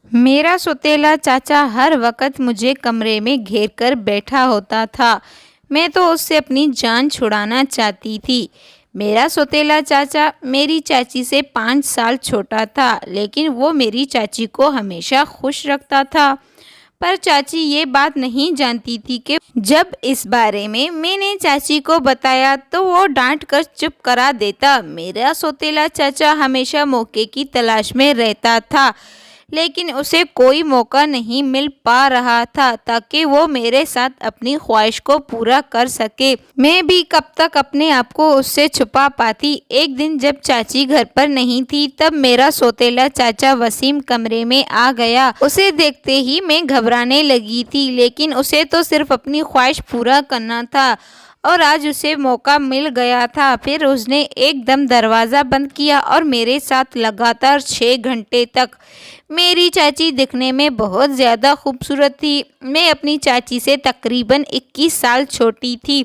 میرا سوتیلا چاچا ہر وقت مجھے کمرے میں گھیر کر بیٹھا ہوتا تھا۔ میں تو اس سے اپنی جان چھڑانا چاہتی تھی۔ میرا سوتیلا چاچا میری چاچی سے 5 سال چھوٹا تھا، لیکن وہ میری چاچی کو ہمیشہ خوش رکھتا تھا۔ پر چاچی یہ بات نہیں جانتی تھی کہ جب اس بارے میں نے چاچی کو بتایا تو وہ ڈانٹ کر چپ کرا دیتا۔ میرا سوتیلا چاچا ہمیشہ موقع کی تلاش میں رہتا تھا، لیکن اسے کوئی موقع نہیں مل پا رہا تھا تاکہ وہ میرے ساتھ اپنی خواہش کو پورا کر سکے۔ میں بھی کب تک اپنے آپ کو اس سے چھپا پاتی۔ ایک دن جب چاچی گھر پر نہیں تھی تب میرا سوتیلا چاچا وسیم کمرے میں آ گیا۔ اسے دیکھتے ہی میں گھبرانے لگی تھی، لیکن اسے تو صرف اپنی خواہش پورا کرنا تھا اور آج اسے موقع مل گیا تھا۔ پھر اس نے ایک دم دروازہ بند کیا اور میرے ساتھ لگاتار 6 گھنٹے تک۔ میری چاچی دکھنے میں بہت زیادہ خوبصورت تھی۔ میں اپنی چاچی سے تقریباً 21 سال چھوٹی تھی۔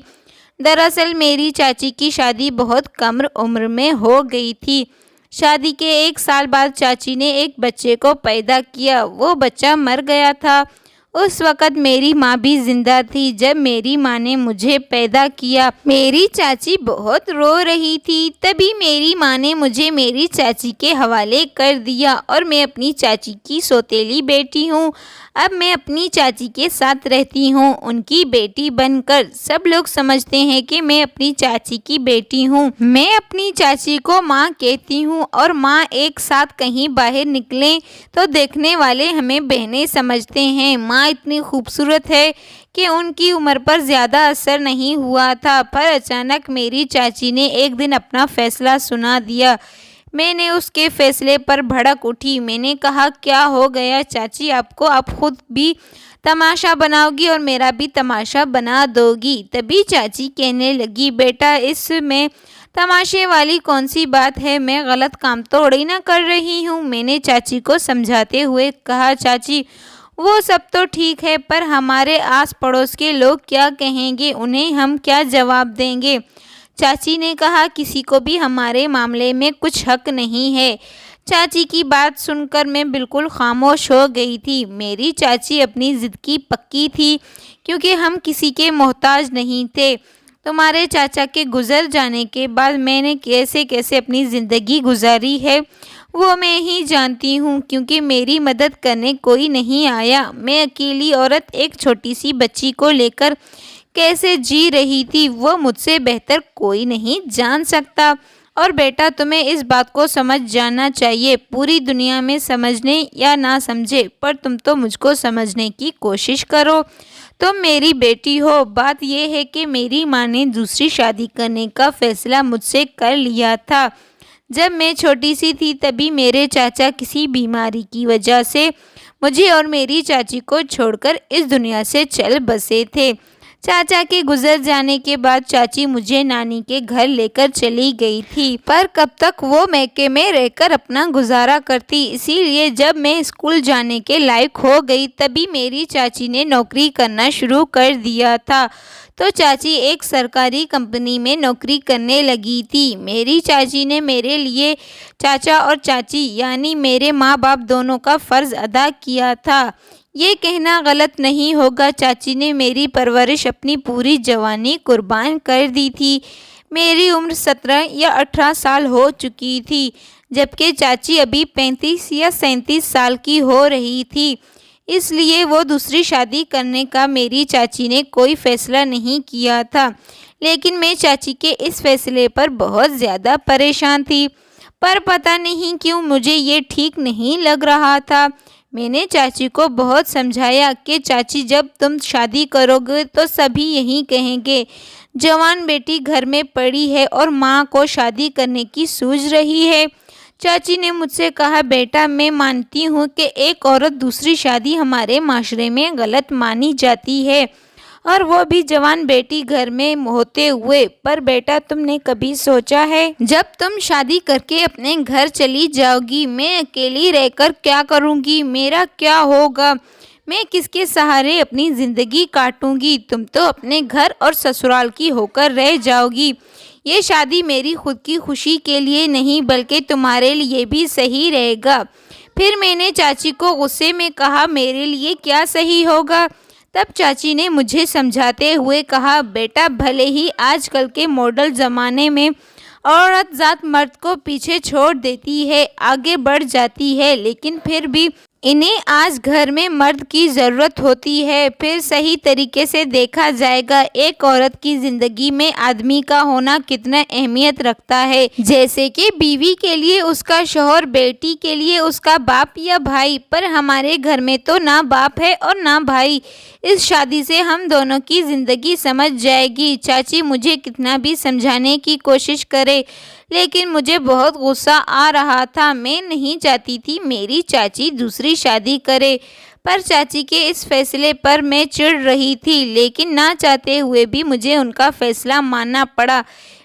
دراصل میری چاچی کی شادی بہت کم عمر میں ہو گئی تھی۔ شادی کے 1 سال بعد چاچی نے ایک بچے کو پیدا کیا۔ وہ بچہ مر گیا تھا۔ اس وقت میری ماں بھی زندہ تھی جب میری ماں نے مجھے پیدا کیا۔ میری چاچی بہت رو رہی تھی۔ تبھی میری ماں نے مجھے میری چاچی کے حوالے کر دیا اور میں اپنی چاچی کی سوتیلی بیٹی ہوں۔ اب میں اپنی چاچی کے ساتھ رہتی ہوں، ان کی بیٹی بن کر۔ سب لوگ سمجھتے ہیں کہ میں اپنی چاچی کی بیٹی ہوں۔ میں اپنی چاچی کو ماں کہتی ہوں اور ماں ایک ساتھ کہیں باہر نکلیں تو دیکھنے والے ہمیں بہنیں سمجھتے ہیں۔ ماں اتنی خوبصورت ہے کہ ان کی عمر پر زیادہ اثر نہیں ہوا تھا، پر اچانک میری چاچی نے ایک دن اپنا فیصلہ سنا دیا۔ میں نے اس کے فیصلے پر بھڑک اٹھی۔ میں نے کہا، کیا ہو گیا چاچی؟ آپ خود بھی تماشا بناؤ گی اور میرا بھی تماشا بنا دو گی؟ تبھی چاچی کہنے لگی، بیٹا اس میں تماشے والی کون سی بات ہے؟ میں غلط کام تھوڑی نہ کر رہی ہوں۔ میں نے چاچی کو سمجھاتے ہوئے کہا، چاچی وہ سب تو ٹھیک ہے، پر ہمارے آس پڑوس کے لوگ کیا کہیں گے؟ انہیں ہم کیا جواب دیں گے؟ چاچی نے کہا، کسی کو بھی ہمارے معاملے میں کچھ حق نہیں ہے۔ چاچی کی بات سن کر میں بالکل خاموش ہو گئی تھی۔ میری چاچی اپنی ضد کی پکی تھی کیونکہ ہم کسی کے محتاج نہیں تھے۔ تمہارے چاچا کے گزر جانے کے بعد میں نے کیسے اپنی زندگی گزاری ہے وہ میں ہی جانتی ہوں، کیونکہ میری مدد کرنے کوئی نہیں آیا۔ میں اکیلی عورت ایک چھوٹی سی بچی کو لے کر کیسے جی رہی تھی وہ مجھ سے بہتر کوئی نہیں جان سکتا۔ اور بیٹا تمہیں اس بات کو سمجھ جانا چاہیے، پوری دنیا میں سمجھنے یا نہ سمجھے، پر تم تو مجھ کو سمجھنے کی کوشش کرو۔ تم میری بیٹی ہو۔ بات یہ ہے کہ میری ماں نے دوسری شادی کرنے کا فیصلہ مجھ سے کر لیا تھا۔ جب میں چھوٹی سی تھی تبھی میرے چاچا کسی بیماری کی وجہ سے مجھے اور میری چاچی کو چھوڑ کر اس دنیا سے چل بسے تھے۔ چاچا کے گزر جانے کے بعد چاچی مجھے نانی کے گھر لے کر چلی گئی تھی، پر کب تک وہ میکے میں رہ کر اپنا گزارا کرتی۔ اسی لیے جب میں اسکول جانے کے لائق ہو گئی تبھی میری چاچی نے نوکری کرنا شروع کر دیا تھا، تو چاچی ایک سرکاری کمپنی میں نوکری کرنے لگی تھی۔ میری چاچی نے میرے لیے چاچا اور چاچی یعنی میرے ماں باپ دونوں کا فرض ادا کیا تھا۔ یہ کہنا غلط نہیں ہوگا، چاچی نے میری پرورش اپنی پوری جوانی قربان کر دی تھی۔ میری عمر 17 یا 18 سال ہو چکی تھی، جبکہ چاچی ابھی 35 یا 37 سال کی ہو رہی تھی۔ اس لیے وہ دوسری شادی کرنے کا میری چاچی نے کوئی فیصلہ نہیں کیا تھا، لیکن میں چاچی کے اس فیصلے پر بہت زیادہ پریشان تھی، پر پتہ نہیں کیوں مجھے یہ ٹھیک نہیں لگ رہا تھا۔ میں نے چاچی کو بہت سمجھایا کہ چاچی جب تم شادی کرو گے تو سبھی یہی کہیں گے، جوان بیٹی گھر میں پڑی ہے اور ماں کو شادی کرنے کی سوچ رہی ہے۔ چاچی نے مجھ سے کہا، بیٹا میں مانتی ہوں کہ ایک عورت دوسری شادی ہمارے معاشرے میں غلط مانی جاتی ہے، اور وہ بھی جوان بیٹی گھر میں ہوتے ہوئے، پر بیٹا تم نے کبھی سوچا ہے جب تم شادی کر کے اپنے گھر چلی جاؤ گی میں اکیلی رہ کر کیا کروں گی؟ میرا کیا ہوگا؟ میں کس کے سہارے اپنی زندگی کاٹوں گی؟ تم تو اپنے گھر اور سسرال کی ہو کر رہ جاؤ گی۔ یہ شادی میری خود کی خوشی کے لیے نہیں بلکہ تمہارے لیے بھی صحیح رہے گا۔ پھر میں نے چاچی کو غصے میں کہا میرے لیے کیا صحیح ہوگا؟ تب چاچی نے مجھے سمجھاتے ہوئے کہا بیٹا بھلے ہی آج کل کے ماڈرن زمانے میں عورت ذات مرد کو پیچھے چھوڑ دیتی ہے، آگے بڑھ جاتی ہے، لیکن پھر بھی انہیں آج گھر میں مرد کی ضرورت ہوتی ہے۔ پھر صحیح طریقے سے دیکھا جائے گا ایک عورت کی زندگی میں آدمی کا ہونا کتنا اہمیت رکھتا ہے، جیسے کہ بیوی کے لیے اس کا شوہر، بیٹی کے لیے اس کا باپ یا بھائی، پر ہمارے گھر میں تو نہ باپ ہے اور نہ بھائی۔ اس شادی سے ہم دونوں کی زندگی سمجھ جائے گی۔ چاچی مجھے کتنا بھی سمجھانے کی کوشش کرے لیکن مجھے بہت غصہ آ رہا تھا۔ میں نہیں چاہتی تھی میری چاچی دوسری شادی کرے، پر چاچی کے اس فیصلے پر میں چڑ رہی تھی، لیکن نہ چاہتے ہوئے بھی مجھے ان کا فیصلہ ماننا پڑا۔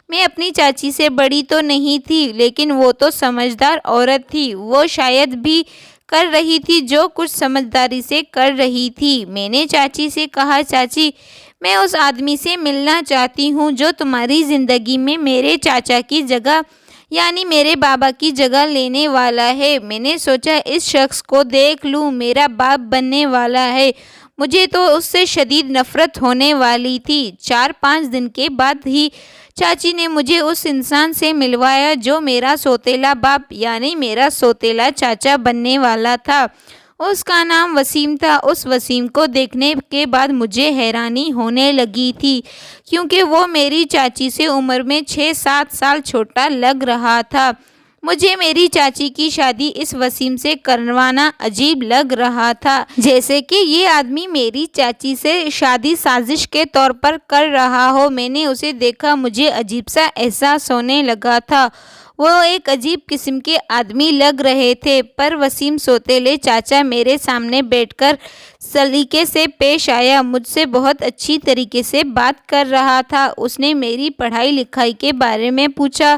میں اپنی چاچی سے بڑی تو نہیں تھی، لیکن وہ تو سمجھدار عورت تھی، وہ شاید بھی کر رہی تھی جو کچھ سمجھداری سے کر رہی تھی۔ میں نے چاچی سے کہا چاچی میں اس آدمی سے ملنا چاہتی ہوں جو تمہاری زندگی میں میرے چاچا کی جگہ یعنی میرے بابا کی جگہ لینے والا ہے۔ میں نے سوچا اس شخص کو دیکھ لوں، میرا باپ بننے والا ہے، مجھے تو اس سے شدید نفرت ہونے والی تھی۔ 4-5 دن کے بعد ہی چاچی نے مجھے اس انسان سے ملوایا جو میرا سوتیلا باپ یعنی میرا سوتیلا چاچا بننے والا تھا۔ اس کا نام وسیم تھا۔ اس وسیم کو دیکھنے کے بعد مجھے حیرانی ہونے لگی تھی کیونکہ وہ میری چاچی سے عمر میں 6-7 سال چھوٹا لگ رہا تھا۔ مجھے میری چاچی کی شادی اس وسیم سے کروانا عجیب لگ رہا تھا، جیسے کہ یہ آدمی میری چاچی سے شادی سازش کے طور پر کر رہا ہو۔ میں نے اسے دیکھا، مجھے عجیب سا احساس ہونے لگا تھا۔ وہ ایک عجیب قسم کے آدمی لگ رہے تھے، پر وسیم سوتیلے چاچا میرے سامنے بیٹھ کر سلیقے سے پیش آیا، مجھ سے بہت اچھی طریقے سے بات کر رہا تھا۔ اس نے میری پڑھائی لکھائی کے بارے میں پوچھا۔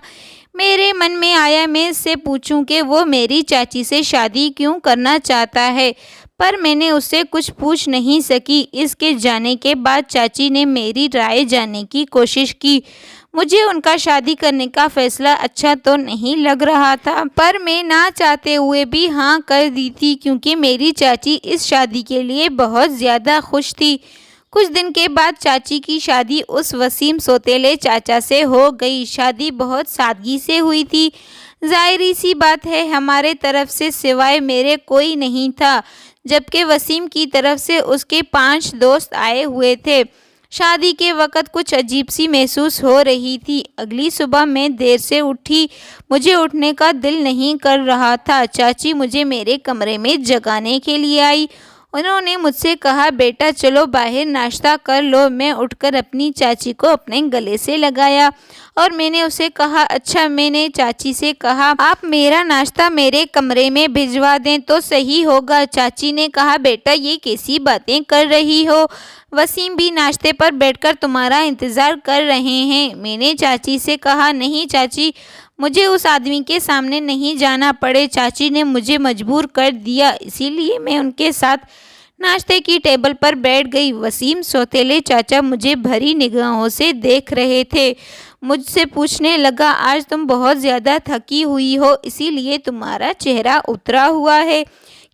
میرے من میں آیا میں اس سے پوچھوں کہ وہ میری چاچی سے شادی کیوں کرنا چاہتا ہے، پر میں نے اس سے کچھ پوچھ نہیں سکی۔ اس کے جانے کے بعد چاچی نے میری رائے جاننے کی کوشش کی۔ مجھے ان کا شادی کرنے کا فیصلہ اچھا تو نہیں لگ رہا تھا، پر میں نہ چاہتے ہوئے بھی ہاں کر دی تھی کیونکہ میری چاچی اس شادی کے لیے بہت زیادہ خوش تھی۔ کچھ دن کے بعد چاچی کی شادی اس وسیم سوتیلے چاچا سے ہو گئی۔ شادی بہت سادگی سے ہوئی تھی۔ ظاہری سی بات ہے ہمارے طرف سے سوائے میرے کوئی نہیں تھا، جبکہ وسیم کی طرف سے اس کے 5 دوست آئے ہوئے تھے۔ شادی کے وقت کچھ عجیب سی محسوس ہو رہی تھی۔ اگلی صبح میں دیر سے اٹھی، مجھے اٹھنے کا دل نہیں کر رہا تھا۔ چاچی مجھے میرے کمرے میں جگانے کے لیے آئی۔ انہوں نے مجھ سے کہا بیٹا چلو باہر ناشتہ کر لو۔ میں اٹھ کر اپنی چاچی کو اپنے گلے سے لگایا اور میں نے اسے کہا اچھا۔ میں نے چاچی سے کہا آپ میرا ناشتہ میرے کمرے میں بھجوا دیں تو صحیح ہوگا۔ چاچی نے کہا بیٹا یہ کیسی باتیں کر رہی ہو، وسیم بھی ناشتے پر بیٹھ کر تمہارا انتظار کر رہے ہیں۔ میں نے چاچی سے کہا نہیں چاچی مجھے اس آدمی کے سامنے نہیں جانا پڑے، چاچی نے مجھے مجبور کر دیا، اسی لیے میں ان کے ساتھ ناشتے کی ٹیبل پر بیٹھ گئی۔ وسیم سوتیلے چاچا مجھے بھری نگاہوں سے دیکھ رہے تھے۔ مجھ سے پوچھنے لگا آج تم بہت زیادہ تھکی ہوئی ہو، اسی لیے تمہارا چہرہ اترا ہوا ہے،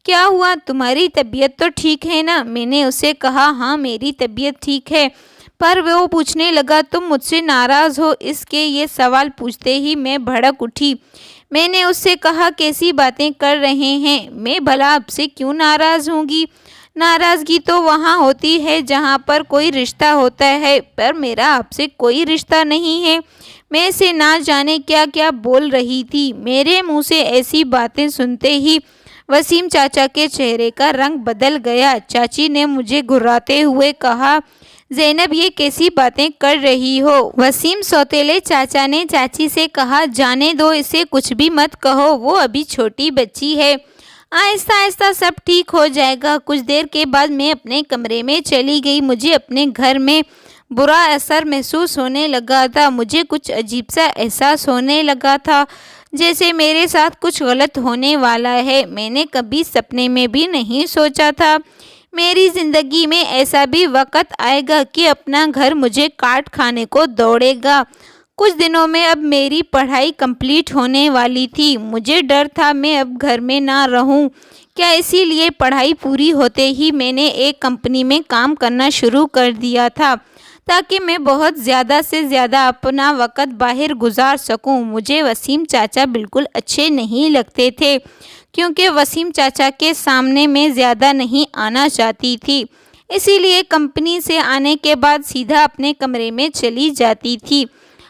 کیا ہوا؟ تمہاری طبیعت تو ٹھیک ہے نا؟ میں نے اسے کہا ہاں میری طبیعت ٹھیک ہے، پر وہ پوچھنے لگا تم مجھ سے ناراض ہو؟ اس کے یہ سوال پوچھتے ہی میں بھڑک اٹھی۔ میں نے اس سے کہا کیسی باتیں کر رہے ہیں، میں بھلا آپ سے کیوں ناراض ہوں گی؟ ناراضگی تو وہاں ہوتی ہے جہاں پر کوئی رشتہ ہوتا ہے، پر میرا آپ سے کوئی رشتہ نہیں ہے۔ میں سے نہ جانے کیا کیا بول رہی تھی۔ میرے منہ سے ایسی باتیں سنتے ہی وسیم چاچا کے چہرے کا رنگ بدل گیا۔ چاچی نے مجھے گھراتے ہوئے کہا زینب یہ کیسی باتیں کر رہی ہو؟ وسیم سوتیلے چاچا نے چاچی سے کہا جانے دو اسے، کچھ بھی مت کہو، وہ ابھی چھوٹی بچی ہے، آہستہ آہستہ سب ٹھیک ہو جائے گا۔ کچھ دیر کے بعد میں اپنے کمرے میں چلی گئی۔ مجھے اپنے گھر میں برا اثر محسوس ہونے لگا تھا۔ مجھے کچھ عجیب سا احساس ہونے لگا تھا جیسے میرے ساتھ کچھ غلط ہونے والا ہے۔ میں نے کبھی سپنے میں بھی نہیں سوچا تھا میری زندگی میں ایسا بھی وقت آئے گا کہ اپنا گھر مجھے کاٹ کھانے کو دوڑے گا۔ کچھ دنوں میں اب میری پڑھائی کمپلیٹ ہونے والی تھی۔ مجھے ڈر تھا میں اب گھر میں نہ رہوں کیا، اسی لیے پڑھائی پوری ہوتے ہی میں نے ایک کمپنی میں کام کرنا شروع کر دیا تھا تاکہ میں بہت زیادہ سے زیادہ اپنا وقت باہر گزار سکوں۔ مجھے وسیم چاچا بالکل اچھے نہیں لگتے تھے کیونکہ وسیم چاچا کے سامنے میں زیادہ نہیں آنا چاہتی تھی، اسی لیے کمپنی سے آنے کے بعد سیدھا اپنے کمرے میں چلی جاتی تھی۔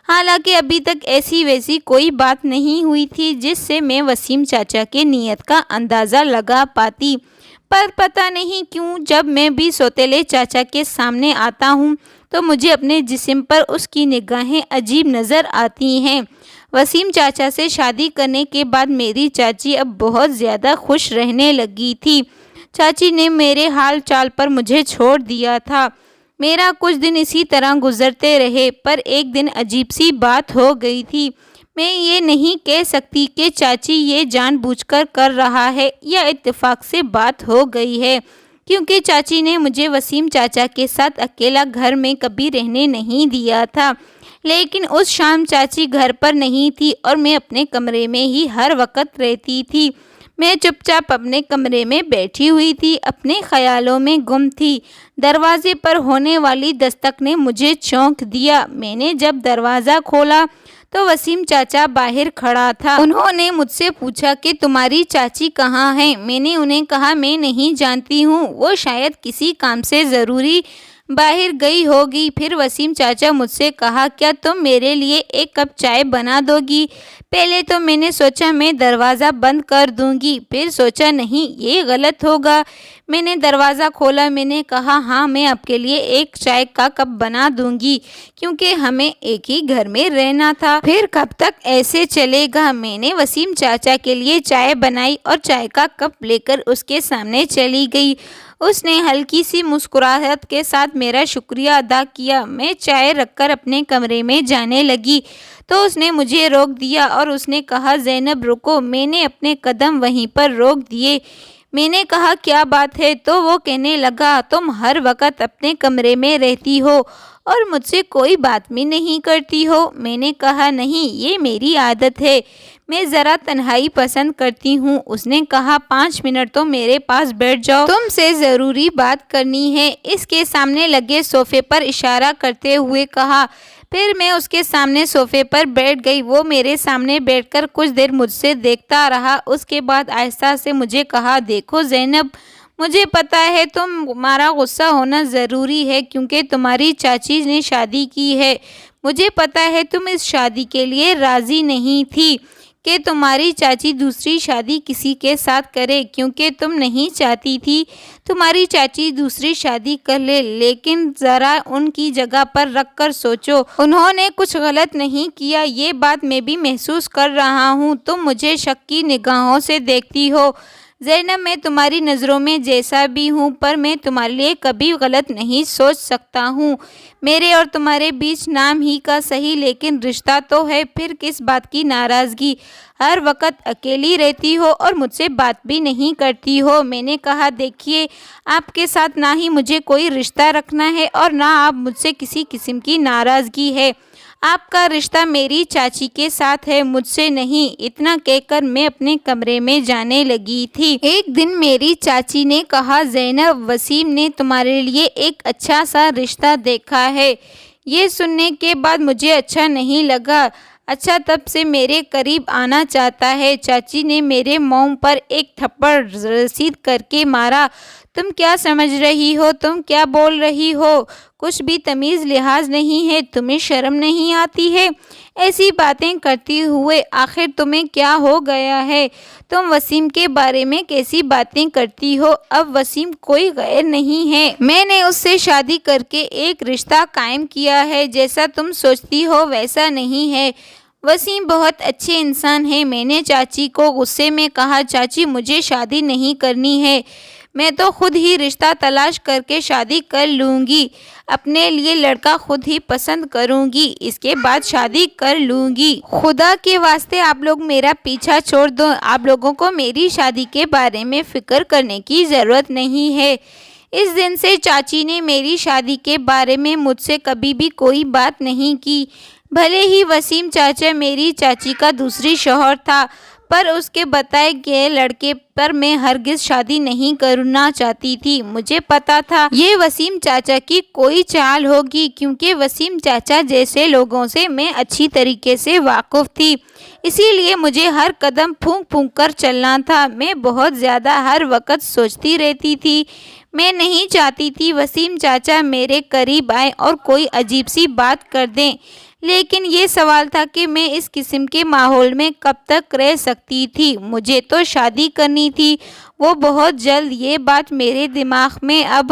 حالانکہ ابھی تک ایسی ویسی کوئی بات نہیں ہوئی تھی جس سے میں وسیم چاچا کے نیت کا اندازہ لگا پاتی، پر پتہ نہیں کیوں جب میں بھی سوتیلے چاچا کے سامنے آتا ہوں تو مجھے اپنے جسم پر اس کی نگاہیں عجیب نظر آتی ہیں۔ وسیم چاچا سے شادی کرنے کے بعد میری چاچی اب بہت زیادہ خوش رہنے لگی تھی۔ چاچی نے میرے حال چال پر مجھے چھوڑ دیا تھا۔ میرا کچھ دن اسی طرح گزرتے رہے، پر ایک دن عجیب سی بات ہو گئی تھی۔ میں یہ نہیں کہہ سکتی کہ چاچی یہ جان بوجھ کر کر رہا ہے یا اتفاق سے بات ہو گئی ہے، کیونکہ چاچی نے مجھے وسیم چاچا کے ساتھ اکیلا گھر میں کبھی رہنے نہیں دیا تھا، لیکن اس شام چاچی گھر پر نہیں تھی اور میں اپنے کمرے میں ہی ہر وقت رہتی تھی۔ میں چپ چاپ اپنے کمرے میں بیٹھی ہوئی تھی، اپنے خیالوں میں گم تھی۔ دروازے پر ہونے والی دستک نے مجھے چونک دیا۔ میں نے جب دروازہ کھولا تو وسیم چاچا باہر کھڑا تھا۔ انہوں نے مجھ سے پوچھا کہ تمہاری چاچی کہاں ہے؟ میں نے انہیں کہا میں نہیں جانتی ہوں، وہ شاید کسی کام سے ضروری باہر گئی ہوگی۔ پھر وسیم چاچا مجھ سے کہا کیا تم میرے لیے ایک کپ چائے بنا دو گی؟ پہلے تو میں نے سوچا میں دروازہ بند کر دوں گی، پھر سوچا نہیں یہ غلط ہوگا۔ میں نے دروازہ کھولا، میں نے کہا ہاں میں آپ کے لیے ایک چائے کا کپ بنا دوں گی کیونکہ ہمیں ایک ہی گھر میں رہنا تھا، پھر کب تک ایسے چلے گا۔ میں نے وسیم چاچا کے لیے چائے بنائی اور چائے کا کپ لے کر اس کے سامنے چلی گئی۔ اس نے ہلکی سی مسکراہٹ کے ساتھ میرا شکریہ ادا کیا۔ میں چائے رکھ کر اپنے کمرے میں جانے لگی تو اس نے مجھے روک دیا اور اس نے کہا زینب رکو۔ میں نے اپنے قدم وہیں پر روک دیے۔ میں نے کہا کیا بات ہے؟ تو وہ کہنے لگا تم ہر وقت اپنے کمرے میں رہتی ہو اور مجھ سے کوئی بات بھی نہیں کرتی ہو۔ میں نے کہا نہیں یہ میری عادت ہے، میں ذرا تنہائی پسند کرتی ہوں۔ اس نے کہا 5 منٹ تو میرے پاس بیٹھ جاؤ، تم سے ضروری بات کرنی ہے۔ اس کے سامنے لگے صوفے پر اشارہ کرتے ہوئے کہا۔ پھر میں اس کے سامنے صوفے پر بیٹھ گئی۔ وہ میرے سامنے بیٹھ کر کچھ دیر مجھ سے دیکھتا رہا، اس کے بعد آہستہ سے مجھے کہا دیکھو زینب، مجھے پتا ہے تمہارا غصہ ہونا ضروری ہے کیونکہ تمہاری چاچی نے شادی کی ہے۔ مجھے پتا ہے تم اس شادی کے لیے راضی نہیں تھی کہ تمہاری چاچی دوسری شادی کسی کے ساتھ کرے، کیونکہ تم نہیں چاہتی تھی تمہاری چاچی دوسری شادی کر لے، لیکن ذرا ان کی جگہ پر رکھ کر سوچو، انہوں نے کچھ غلط نہیں کیا۔ یہ بات میں بھی محسوس کر رہا ہوں، تم مجھے شک کی نگاہوں سے دیکھتی ہو۔ زینب میں تمہاری نظروں میں جیسا بھی ہوں، پر میں تمہارے لیے کبھی غلط نہیں سوچ سکتا ہوں۔ میرے اور تمہارے بیچ نام ہی کا صحیح لیکن رشتہ تو ہے، پھر کس بات کی ناراضگی؟ ہر وقت اکیلی رہتی ہو اور مجھ سے بات بھی نہیں کرتی ہو۔ میں نے کہا دیکھیے آپ کے ساتھ نہ ہی مجھے کوئی رشتہ رکھنا ہے اور نہ آپ مجھ سے کسی قسم کی ناراضگی ہے، آپ کا رشتہ میری چاچی کے ساتھ ہے، مجھ سے نہیں۔ اتنا کہہ کر میں اپنے کمرے میں جانے لگی تھی۔ ایک دن میری چاچی نے کہا زینب وسیم نے تمہارے لیے ایک اچھا سا رشتہ دیکھا ہے۔ یہ سننے کے بعد مجھے اچھا نہیں لگا۔ اچھا تب سے میرے قریب آنا چاہتا ہے۔ چاچی نے میرے منہ پر ایک تھپڑ رسید کر کے مارا۔ تم کیا سمجھ رہی ہو؟ تم کیا بول رہی ہو؟ کچھ بھی تمیز لحاظ نہیں ہے؟ تمہیں شرم نہیں آتی ہے ایسی باتیں کرتی ہوئے؟ آخر تمہیں کیا ہو گیا ہے؟ تم وسیم کے بارے میں کیسی باتیں کرتی ہو؟ اب وسیم کوئی غیر نہیں ہے، میں نے اس سے شادی کر کے ایک رشتہ قائم کیا ہے، جیسا تم سوچتی ہو ویسا نہیں ہے۔ وسیم بہت اچھے انسان ہیں۔ میں نے چاچی کو غصے میں کہا چاچی مجھے شادی نہیں کرنی ہے، میں تو خود ہی رشتہ تلاش کر کے شادی کر لوں گی، اپنے لیے لڑکا خود ہی پسند کروں گی، اس کے بعد شادی کر لوں گی۔ خدا کے واسطے آپ لوگ میرا پیچھا چھوڑ دو، آپ لوگوں کو میری شادی کے بارے میں فکر کرنے کی ضرورت نہیں ہے۔ اس دن سے چاچی نے میری شادی کے بارے میں مجھ سے کبھی بھی کوئی بات نہیں کی، بھلے ہی وسیم چاچا میری چاچی کا دوسری شوہر تھا، پر اس کے بتائے گئے لڑکے پر میں ہرگز شادی نہیں کرنا چاہتی تھی۔ مجھے پتا تھا یہ وسیم چاچا کی کوئی چال ہوگی، کیونکہ وسیم چاچا جیسے لوگوں سے میں اچھی طریقے سے واقف تھی، اسی لیے مجھے ہر قدم پھونک پھونک کر چلنا تھا۔ میں بہت زیادہ ہر وقت سوچتی رہتی تھی۔ میں نہیں چاہتی تھی وسیم چاچا میرے قریب آئیں اور کوئی عجیب سی بات کر دیں، لیکن یہ سوال تھا کہ میں اس قسم کے ماحول میں کب تک رہ سکتی تھی۔ مجھے تو شادی کرنی تھی، وہ بہت جلد۔ یہ بات میرے دماغ میں اب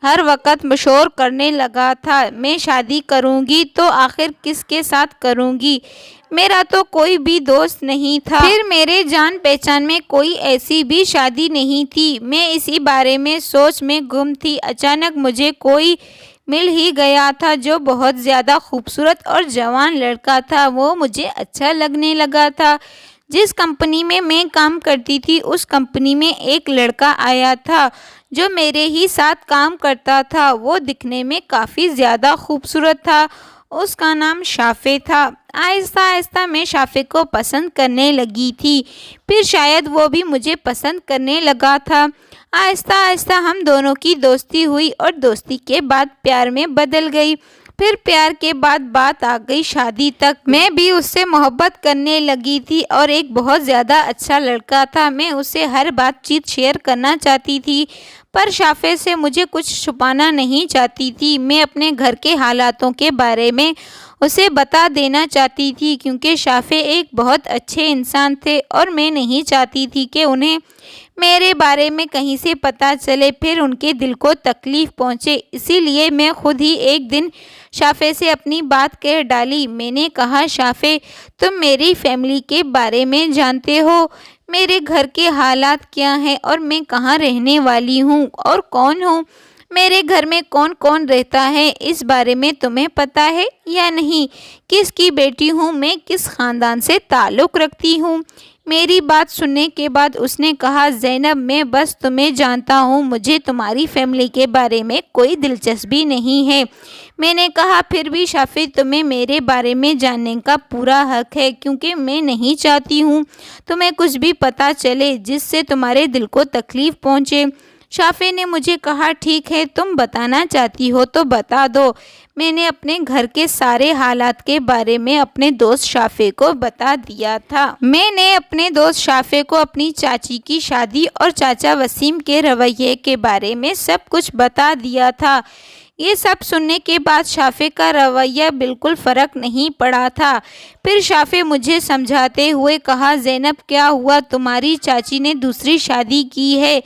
ہر وقت مشور کرنے لگا تھا۔ میں شادی کروں گی تو آخر کس کے ساتھ کروں گی؟ میرا تو کوئی بھی دوست نہیں تھا، پھر میرے جان پہچان میں کوئی ایسی بھی شادی نہیں تھی۔ میں اسی بارے میں سوچ میں گم تھی۔ اچانک مجھے کوئی مل ہی گیا تھا جو بہت زیادہ خوبصورت اور جوان لڑکا تھا۔ وہ مجھے اچھا لگنے لگا تھا۔ جس کمپنی میں کام کرتی تھی اس کمپنی میں ایک لڑکا آیا تھا جو میرے ہی ساتھ کام کرتا تھا۔ وہ دکھنے میں کافی زیادہ خوبصورت تھا۔ اس کا نام شافع تھا۔ آہستہ آہستہ میں شافع کو پسند کرنے لگی تھی، پھر شاید وہ بھی مجھے پسند کرنے لگا تھا۔ آہستہ آہستہ ہم دونوں کی دوستی ہوئی اور دوستی کے بعد پیار میں بدل گئی، پھر پیار کے بعد بات آ گئی شادی تک۔ میں بھی اس سے محبت کرنے لگی تھی اور ایک بہت زیادہ اچھا لڑکا تھا۔ میں اسے ہر بات چیت شیئر کرنا چاہتی تھی، پر شافع سے مجھے کچھ چھپانا نہیں چاہتی تھی۔ میں اپنے گھر کے حالاتوں کے بارے میں اسے بتا دینا چاہتی تھی، کیونکہ شافع ایک بہت اچھے انسان تھے اور میں نہیں چاہتی تھی کہ انہیں میرے بارے میں کہیں سے پتہ چلے، پھر ان کے دل کو تکلیف پہنچے۔ اسی لیے میں خود ہی ایک دن شافع سے اپنی بات کہہ ڈالی۔ میں نے کہا، شافع، تم میری فیملی کے بارے میں جانتے ہو، میرے گھر کے حالات کیا ہیں اور میں کہاں رہنے والی ہوں اور کون ہوں، میرے گھر میں کون کون رہتا ہے، اس بارے میں تمہیں پتہ ہے یا نہیں؟ کس کی بیٹی ہوں میں، کس خاندان سے تعلق رکھتی ہوں؟ میری بات سننے کے بعد اس نے کہا، زینب، میں بس تمہیں جانتا ہوں، مجھے تمہاری فیملی کے بارے میں کوئی دلچسپی نہیں ہے۔ میں نے کہا، پھر بھی شافع، تمہیں میرے بارے میں جاننے کا پورا حق ہے، کیونکہ میں نہیں چاہتی ہوں تمہیں کچھ بھی پتہ چلے جس سے تمہارے دل کو تکلیف پہنچے۔ شافع نے مجھے کہا، ٹھیک ہے، تم بتانا چاہتی ہو تو بتا دو۔ میں نے اپنے گھر کے سارے حالات کے بارے میں اپنے دوست شافع کو بتا دیا تھا۔ میں نے اپنے دوست شافع کو اپنی چاچی کی شادی اور چاچا وسیم کے رویے کے بارے میں سب کچھ بتا دیا تھا۔ یہ سب سننے کے بعد شافع کا رویہ بالکل فرق نہیں پڑا تھا۔ پھر شافع مجھے سمجھاتے ہوئے کہا، زینب، کیا ہوا؟ تمہاری چاچی نے دوسری شادی کی ہے۔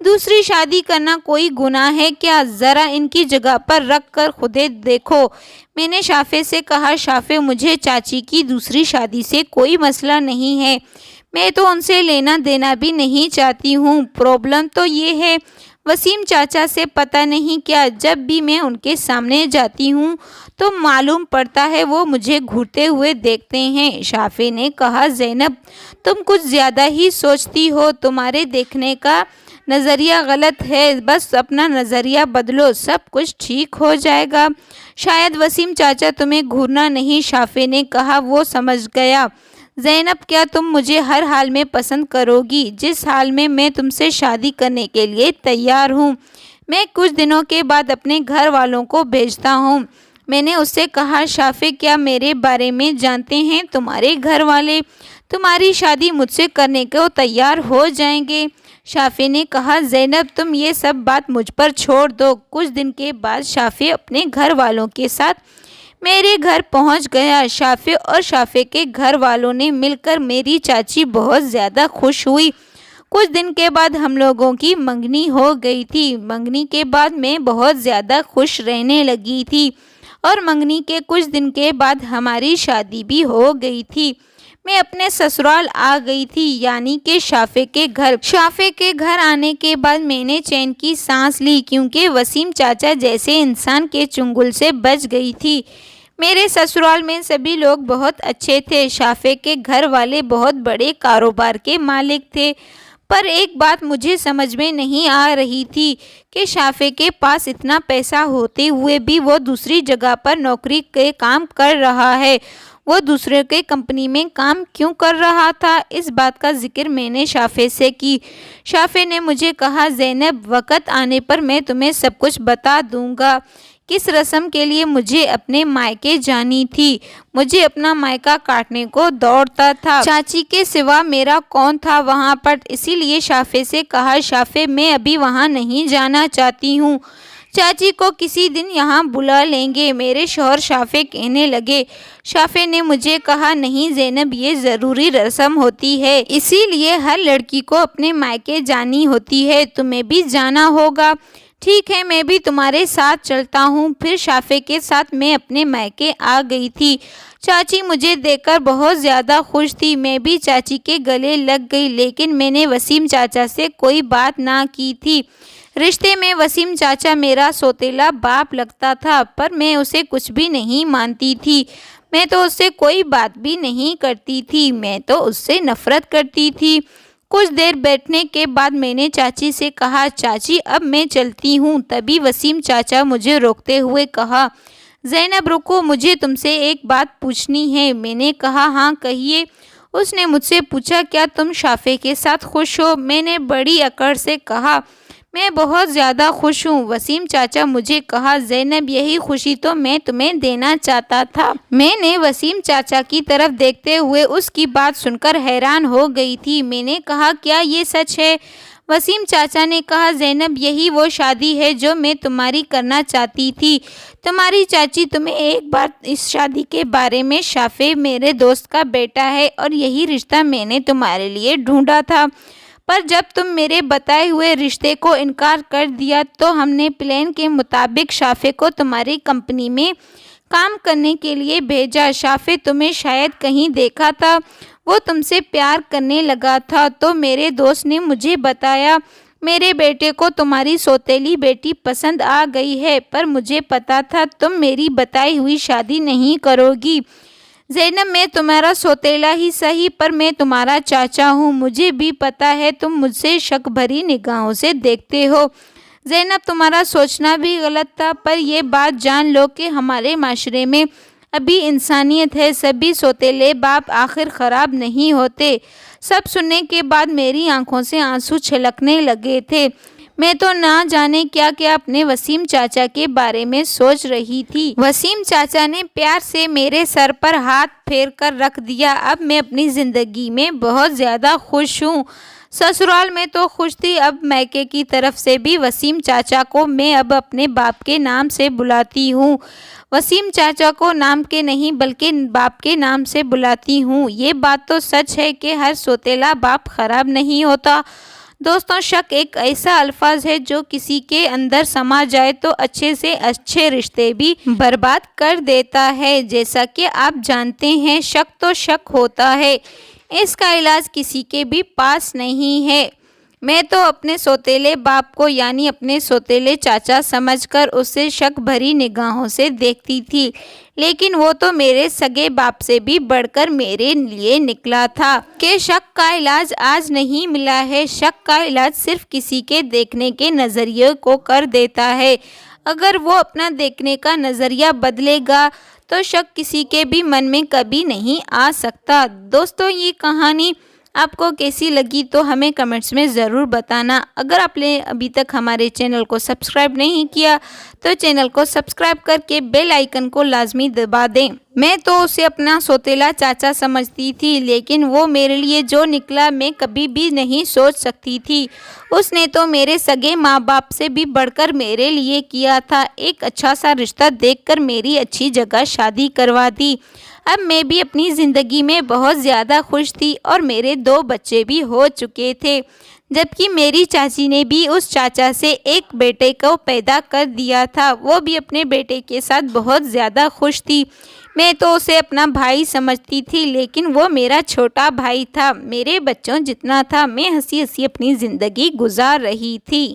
دوسری شادی کرنا کوئی گناہ ہے کیا؟ ذرا ان کی جگہ پر رکھ کر خود دیکھو۔ میں نے شافع سے کہا، شافع، مجھے چاچی کی دوسری شادی سے کوئی مسئلہ نہیں ہے، میں تو ان سے لینا دینا بھی نہیں چاہتی ہوں۔ پرابلم تو یہ ہے، وسیم چاچا سے پتہ نہیں کیا جب بھی میں ان کے سامنے جاتی ہوں تو معلوم پڑتا ہے وہ مجھے گھورتے ہوئے دیکھتے ہیں۔ شافع نے کہا، زینب، تم کچھ زیادہ ہی سوچتی ہو، تمہارے دیکھنے کا نظریہ غلط ہے، بس اپنا نظریہ بدلو، سب کچھ ٹھیک ہو جائے گا۔ شاید وسیم چاچا تمہیں گھورنا نہیں، شافع نے کہا، وہ سمجھ گیا۔ زینب، کیا تم مجھے ہر حال میں پسند کرو گی؟ جس حال میں میں تم سے شادی کرنے کے لیے تیار ہوں۔ میں کچھ دنوں کے بعد اپنے گھر والوں کو بھیجتا ہوں۔ میں نے اس سے کہا، شافع، کیا میرے بارے میں جانتے ہیں تمہارے گھر والے؟ تمہاری شادی مجھ سے کرنے کو تیار ہو جائیں گے؟ شافع نے کہا، زینب، تم یہ سب بات مجھ پر چھوڑ دو۔ کچھ دن کے بعد شافع اپنے گھر والوں کے ساتھ میرے گھر پہنچ گیا۔ شافع اور شافع کے گھر والوں نے مل کر میری چاچی بہت زیادہ خوش ہوئی۔ کچھ دن کے بعد ہم لوگوں کی منگنی ہو گئی تھی۔ منگنی کے بعد میں بہت زیادہ خوش رہنے لگی تھی اور منگنی کے کچھ دن کے بعد ہماری شادی بھی ہو گئی تھی۔ میں اپنے سسرال آ گئی تھی، یعنی کہ شافع کے گھر۔ شافع کے گھر آنے کے بعد میں نے چین کی سانس لی، کیونکہ وسیم چاچا جیسے انسان کے چنگل سے بچ گئی تھی۔ میرے سسرال میں سبھی لوگ بہت اچھے تھے۔ شافع کے گھر والے بہت بڑے کاروبار کے مالک تھے، پر ایک بات مجھے سمجھ میں نہیں آ رہی تھی کہ شافع کے پاس اتنا پیسہ ہوتے ہوئے بھی وہ دوسری جگہ پر نوکری کے کام کر رہا ہے، وہ دوسرے کے کمپنی میں کام کیوں کر رہا تھا؟ اس بات کا ذکر میں نے شافع سے کی۔ شافع نے مجھے کہا، زینب، وقت آنے پر میں تمہیں سب کچھ بتا دوں گا۔ کس رسم کے لیے مجھے اپنے مائکے جانی تھی؟ مجھے اپنا مائکہ کاٹنے کو دوڑتا تھا۔ چاچی کے سوا میرا کون تھا وہاں پر؟ اسی لیے شافع سے کہا، شافع، میں ابھی وہاں نہیں جانا چاہتی ہوں، چاچی کو کسی دن یہاں بلا لیں گے۔ میرے شوہر شافع کہنے لگے۔ شافع نے مجھے کہا، نہیں زینب، یہ ضروری رسم ہوتی ہے، اسی لیے ہر لڑکی کو اپنے مائکے جانی ہوتی ہے، تمہیں بھی جانا ہوگا۔ ٹھیک ہے، میں بھی تمہارے ساتھ چلتا ہوں۔ پھر شافع کے ساتھ میں اپنے مائکے آ گئی تھی۔ چاچی مجھے دیکھ کر بہت زیادہ خوش تھی، میں بھی چاچی کے گلے لگ گئی، لیکن میں نے وسیم چاچا سے کوئی بات نہ کی تھی۔ رشتے میں وسیم چاچا میرا سوتیلا باپ لگتا تھا، پر میں اسے کچھ بھی نہیں مانتی تھی، میں تو اس سے کوئی بات بھی نہیں کرتی تھی، میں تو اس سے نفرت کرتی تھی۔ کچھ دیر بیٹھنے کے بعد میں نے چاچی سے کہا، چاچی اب میں چلتی ہوں۔ تبھی وسیم چاچا مجھے روکتے ہوئے کہا، زینب رکو، مجھے تم سے ایک بات پوچھنی ہے۔ میں نے کہا، ہاں کہیے۔ اس نے مجھ سے پوچھا، کیا تم شافع کے ساتھ خوش ہو؟ میں نے بڑی اکڑ سے کہا، میں بہت زیادہ خوش ہوں۔ وسیم چاچا مجھے کہا، زینب یہی خوشی تو میں تمہیں دینا چاہتا تھا۔ میں نے وسیم چاچا کی طرف دیکھتے ہوئے اس کی بات سن کر حیران ہو گئی تھی۔ میں نے کہا، کیا یہ سچ ہے؟ وسیم چاچا نے کہا، زینب یہی وہ شادی ہے جو میں تمہاری کرنا چاہتی تھی۔ تمہاری چاچی تمہیں ایک بار اس شادی کے بارے میں، شافع میرے دوست کا بیٹا ہے اور یہی رشتہ میں نے تمہارے لیے ڈھونڈا تھا، پر جب تم میرے بتائے ہوئے رشتے کو انکار کر دیا تو ہم نے پلان کے مطابق شافع کو تمہاری کمپنی میں کام کرنے کے لیے بھیجا۔ شافع تمہیں شاید کہیں دیکھا تھا، وہ تم سے پیار کرنے لگا تھا، تو میرے دوست نے مجھے بتایا، میرے بیٹے کو تمہاری سوتیلی بیٹی پسند آ گئی ہے، پر مجھے پتا تھا تم میری بتائی ہوئی شادی نہیں کرو گی۔ زینب میں تمہارا سوتیلا ہی صحیح، پر میں تمہارا چاچا ہوں، مجھے بھی پتا ہے تم مجھ سے شک بھری نگاہوں سے دیکھتے ہو۔ زینب تمہارا سوچنا بھی غلط تھا، پر یہ بات جان لو کہ ہمارے معاشرے میں ابھی انسانیت ہے، سبھی سوتیلے باپ آخر خراب نہیں ہوتے۔ سب سننے کے بعد میری آنکھوں سے آنسو چھلکنے لگے تھے۔ میں تو نہ جانے کیا کیا اپنے وسیم چاچا کے بارے میں سوچ رہی تھی۔ وسیم چاچا نے پیار سے میرے سر پر ہاتھ پھیر کر رکھ دیا۔ اب میں اپنی زندگی میں بہت زیادہ خوش ہوں۔ سسرال میں تو خوش تھی، اب مائکے کی طرف سے بھی وسیم چاچا کو میں اب اپنے باپ کے نام سے بلاتی ہوں۔ وسیم چاچا کو نام کے نہیں بلکہ باپ کے نام سے بلاتی ہوں۔ یہ بات تو سچ ہے کہ ہر سوتیلا باپ خراب نہیں ہوتا۔ دوستوں، شک ایک ایسا الفاظ ہے جو کسی کے اندر سما جائے تو اچھے سے اچھے رشتے بھی برباد کر دیتا ہے۔ جیسا کہ آپ جانتے ہیں، شک تو شک ہوتا ہے، اس کا علاج کسی کے بھی پاس نہیں ہے۔ میں تو اپنے سوتیلے باپ کو یعنی اپنے سوتیلے چاچا سمجھ کر اسے شک بھری نگاہوں سے دیکھتی تھی، لیکن وہ تو میرے سگے باپ سے بھی بڑھ کر میرے لیے نکلا تھا کہ شک کا علاج آج نہیں ملا ہے۔ شک کا علاج صرف کسی کے دیکھنے کے نظریے کو کر دیتا ہے۔ اگر وہ اپنا دیکھنے کا نظریہ بدلے گا تو شک کسی کے بھی من میں کبھی نہیں آ سکتا۔ دوستوں، یہ کہانی آپ کو کیسی لگی تو ہمیں کمنٹس میں ضرور بتانا۔ اگر آپ نے ابھی تک ہمارے چینل کو سبسکرائب نہیں کیا تو چینل کو سبسکرائب کر کے بیل آئیکن کو لازمی دبا دیں۔ میں تو اسے اپنا سوتیلا چاچا سمجھتی تھی، لیکن وہ میرے لیے جو نکلا میں کبھی بھی نہیں سوچ سکتی تھی۔ اس نے تو میرے سگے ماں باپ سے بھی بڑھ کر میرے لیے کیا تھا، ایک اچھا سا رشتہ دیکھ کر میری اچھی جگہ شادی کروا دی۔ اب میں بھی اپنی زندگی میں بہت زیادہ خوش تھی اور میرے 2 بچے بھی ہو چکے تھے، جبکہ میری چاچی نے بھی اس چاچا سے ایک بیٹے کو پیدا کر دیا تھا۔ وہ بھی اپنے بیٹے کے ساتھ بہت زیادہ خوش تھی۔ میں تو اسے اپنا بھائی سمجھتی تھی، لیکن وہ میرا چھوٹا بھائی تھا، میرے بچوں جتنا تھا۔ میں ہنسی ہنسی اپنی زندگی گزار رہی تھی۔